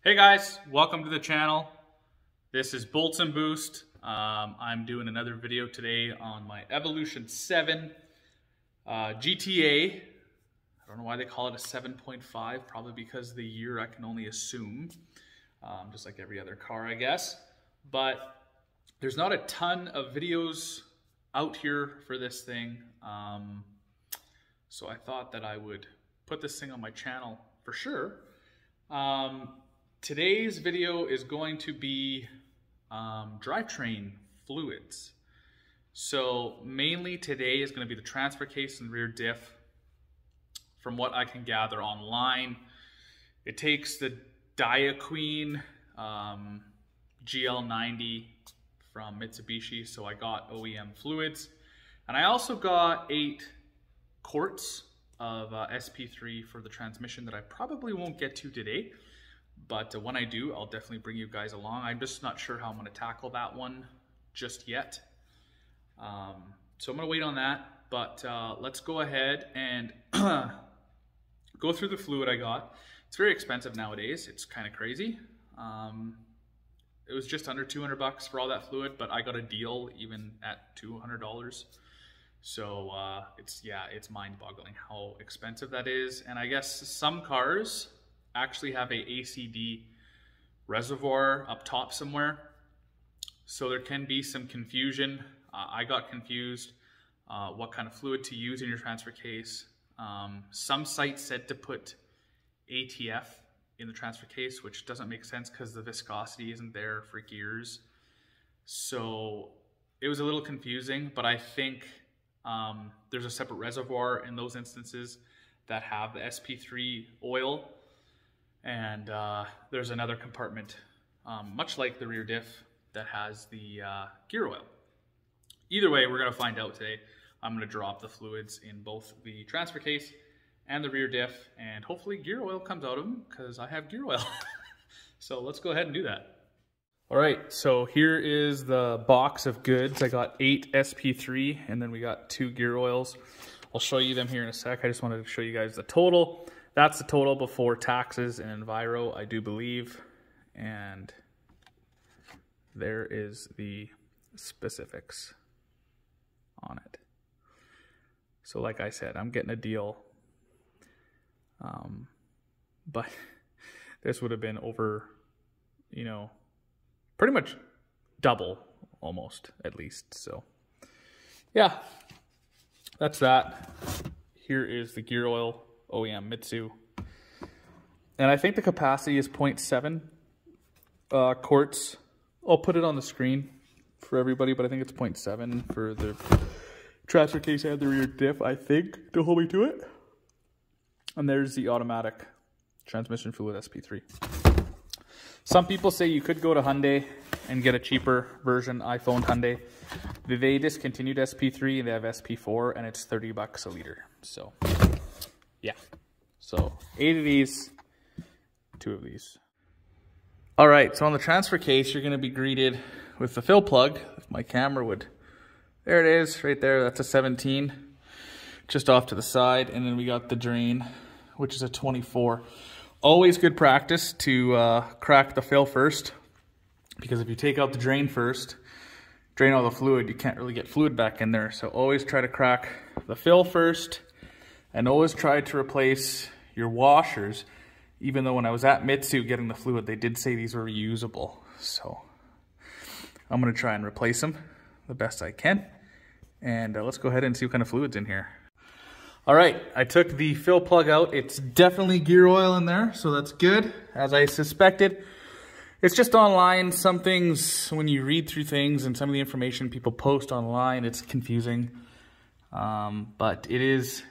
Hey guys, welcome to the channel. This is Bolts and Boost. I'm doing another video today on my Evolution 7 GTA. I don't know why they call it a 7.5, probably because the year I can only assume, just like every other car I guess. But there's not a ton of videos out here for this thing, so I thought that I would put this thing on my channel for sure. Today's video is going to be drivetrain fluids. So mainly today is going to be the transfer case and rear diff. From what I can gather online, it takes the Queen GL90 from Mitsubishi. So I got OEM fluids, and I also got 8 quarts of SP3 for the transmission that I probably won't get to today. But when I do, I'll definitely bring you guys along. I'm just not sure how I'm going to tackle that one just yet. So I'm going to wait on that. But let's go ahead and go through the fluid I got. It's very expensive nowadays. It's kind of crazy. It was just under 200 bucks for all that fluid, but I got a deal even at $200. So it's mind-boggling how expensive that is. And I guess some cars actually have a ACD reservoir up top somewhere, so there can be some confusion. I got confused what kind of fluid to use in your transfer case. Some sites said to put ATF in the transfer case, which doesn't make sense because the viscosity isn't there for gears. So it was a little confusing, but I think there's a separate reservoir in those instances that have the SP3 oil. And there's another compartment, much like the rear diff, that has the gear oil. Either way, we're going to find out today. I'm going to drop the fluids in both the transfer case and the rear diff, and hopefully gear oil comes out of them because I have gear oil. So let's go ahead and do that. All right, so here is the box of goods. I got 8 SP3, and then we got 2 gear oils. I'll show you them here in a sec. I just wanted to show you guys the total. That's the total before taxes and Enviro, I do believe. And there is the specifics on it. So like I said, I'm getting a deal. But this would have been over, pretty much double almost, at least. So yeah, that's that. Here is the gear oil. OEM Mitsu, and I think the capacity is 0.7 quarts. I'll put it on the screen for everybody, but I think it's 0.7 for the transfer case and the rear diff, I think, to hold me to it. And there's the automatic transmission fluid SP3. Some people say you could go to Hyundai and get a cheaper version. I phoned Hyundai. They discontinued SP3 and they have SP4, and it's 30 bucks a liter. So yeah, so 8 of these, 2 of these. All right, so on the transfer case, you're gonna be greeted with the fill plug. If my camera would, there it is, right there. That's a 17, just off to the side. And then we got the drain, which is a 24. Always good practice to crack the fill first, because if you take out the drain first, drain all the fluid, you can't really get fluid back in there. So always try to crack the fill first. And always try to replace your washers, even though when I was at Mitsu getting the fluid, they did say these were reusable. So I'm going to try and replace them the best I can. And let's go ahead and see what kind of fluid's in here. All right, I took the fill plug out. It's definitely gear oil in there, so that's good, as I suspected. It's just online. Some things, when you read through things and some of the information people post online, it's confusing. But it is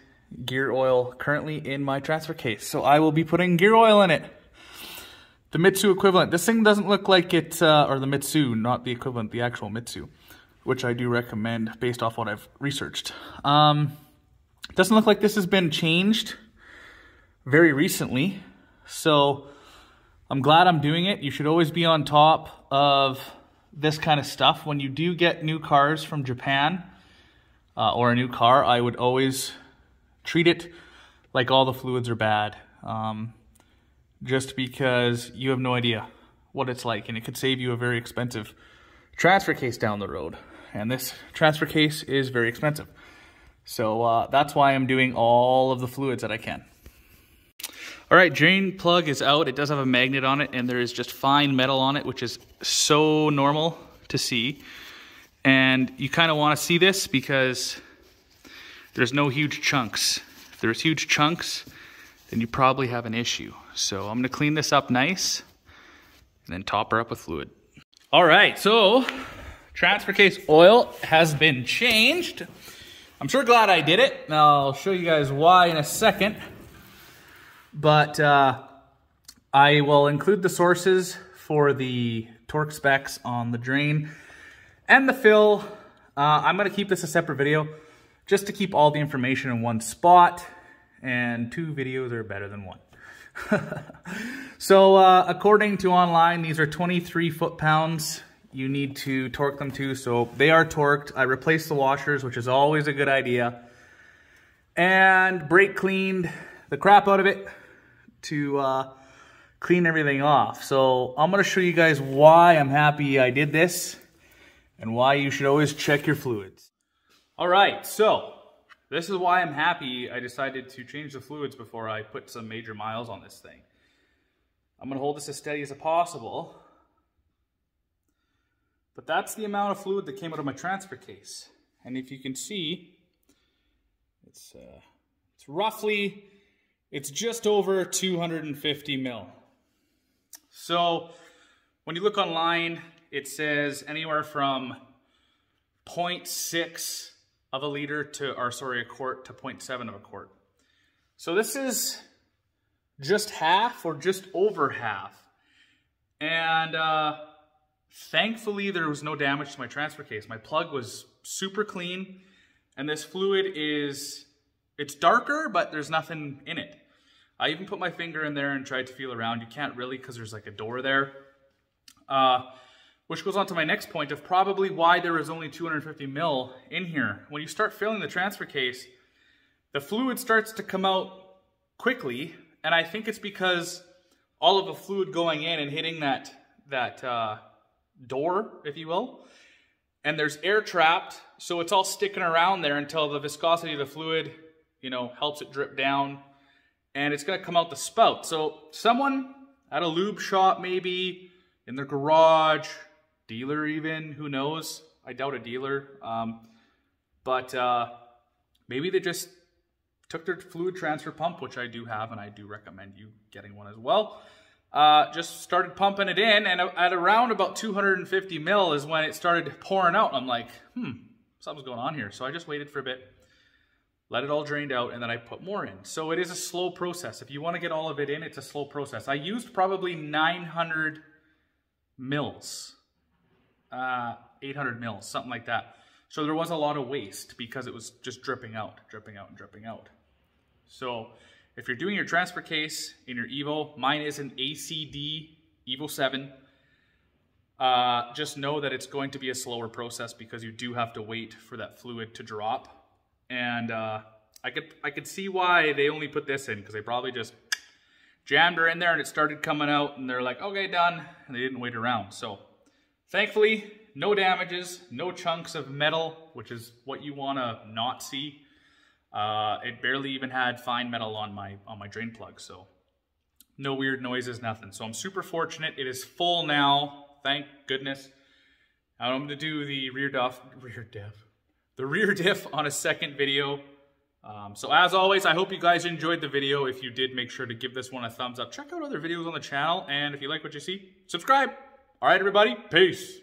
gear oil currently in my transfer case, so I will be putting gear oil in it. The Mitsu equivalent. This thing doesn't look like it, or the Mitsu, not the equivalent, the actual Mitsu, which I do recommend based off what I've researched. It doesn't look like this has been changed very recently, so I'm glad I'm doing it. You should always be on top of this kind of stuff. When you do get new cars from Japan, or a new car, I would always treat it like all the fluids are bad. just because you have no idea what it's like, and it could save you a very expensive transfer case down the road. And this transfer case is very expensive. So that's why I'm doing all of the fluids that I can. All right, drain plug is out. It does have a magnet on it, and there is just fine metal on it, which is so normal to see. And you kind of want to see this because there's no huge chunks. If there's huge chunks, then you probably have an issue. So I'm going to clean this up nice and then top her up with fluid. All right, so transfer case oil has been changed. I'm sure glad I did it. I'll show you guys why in a second. But I will include the sources for the torque specs on the drain and the fill. I'm going to keep this a separate video just to keep all the information in one spot. And 2 videos are better than 1. So according to online, these are 23 foot-pounds. You need to torque them to, so they are torqued. I replaced the washers, which is always a good idea. And brake cleaned the crap out of it to clean everything off. So I'm going to show you guys why I'm happy I did this and why you should always check your fluids. All right, so this is why I'm happy I decided to change the fluids before I put some major miles on this thing. I'm going to hold this as steady as possible. But that's the amount of fluid that came out of my transfer case. And if you can see, it's roughly, it's just over 250 mil. So when you look online, it says anywhere from 0.6 of a liter to, or sorry, a quart to 0.7 of a quart. So this is just half or just over half. And thankfully there was no damage to my transfer case. My plug was super clean, and this fluid is, it's darker, but there's nothing in it. I even put my finger in there and tried to feel around. You can't really because there's like a door there. Which goes on to my next point of probably why there is only 250 mil in here. When you start filling the transfer case, the fluid starts to come out quickly, and I think it's because all of the fluid going in and hitting that door, if you will, and there's air trapped, so it's all sticking around there until the viscosity of the fluid, you know, helps it drip down, and it's going to come out the spout. So someone at a lube shop, maybe in their garage, dealer even, who knows? I doubt a dealer. But maybe they just took their fluid transfer pump, which I do have, and I do recommend you getting one as well. Just started pumping it in, and at around about 250 mil is when it started pouring out. I'm like, something's going on here. So I just waited for a bit, let it all drained out, and then I put more in. So it is a slow process. If you want to get all of it in, it's a slow process. I used probably 900 mils, 800 mils, something like that. So there was a lot of waste because it was just dripping out, dripping out, and dripping out. So if you're doing your transfer case in your Evo, mine is an ACD Evo 7, just know that it's going to be a slower process because you do have to wait for that fluid to drop. And I could see why they only put this in, because they probably just jammed her in there and it started coming out and they're like, okay, done, and they didn't wait around. So thankfully, no damages, no chunks of metal, which is what you want to not see. It barely even had fine metal on my drain plug, so no weird noises, nothing. So I'm super fortunate. It is full now, thank goodness. I'm going to do the rear diff on a second video. So as always, I hope you guys enjoyed the video. If you did, make sure to give this one a thumbs up. Check out other videos on the channel, and if you like what you see, subscribe. All right, everybody, peace.